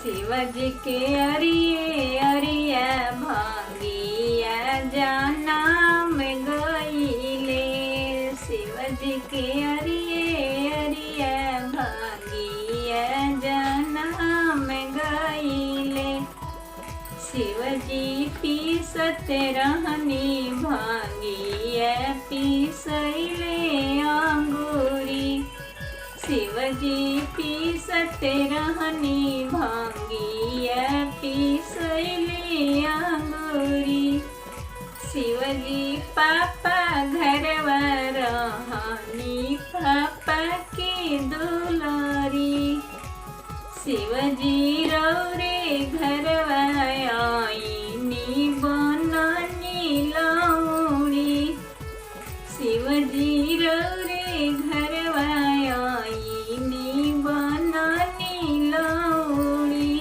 शिवजी के अरिये अरिया भांगिया जाना में गईले। शिवजी के अरिये अरिया भांगिया जाना में गईले। शिवजी पीसत रहनी भांगिया पीसैले अंगूरी। शिवजी पीसत रहनी भांगिया पीसैले अंगूरी। शिवजी पापा घरवा रहनी पापा की दुलारी। शिवजी रौरे घरवा आईनी बननी लौड़ी। शिवजी रौरे घरवा आईनी बननी लौड़ी।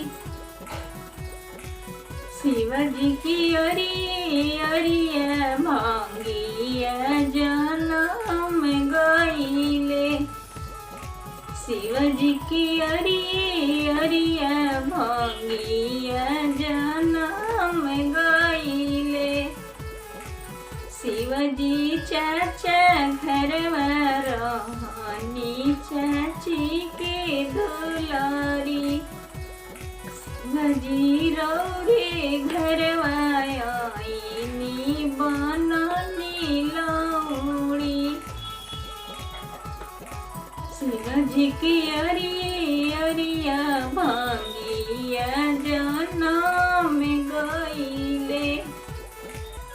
शिवजी की अरिया भांगिया जनम गईले। शिवजी की अरिया भांगिया जनम गईले। शिवजी चाचा घरवा रहनी चाची के दुलारी। शिवजी रौरे घरवा आईनी बननी लौड़ी। शिवजी की अरिया भांगिया जनम गईले।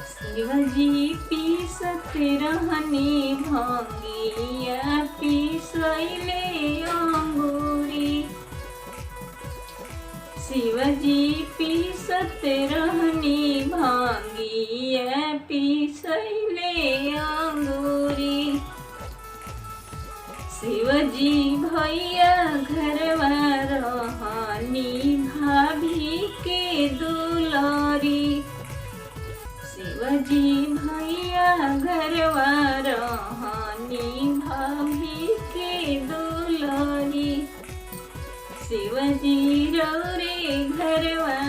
शिवजी पीसत रहनी भांगिया पीसैले अंगूरी। शिवजी पीसत रहनी भांगिया पीसैले अंगूरी। शिवजी भैया घरवा रहनी भाभी के दुलारी। शिवजी भैया घरवा रहनी भाभी के दुलारी। शिवजी रौरे घरवा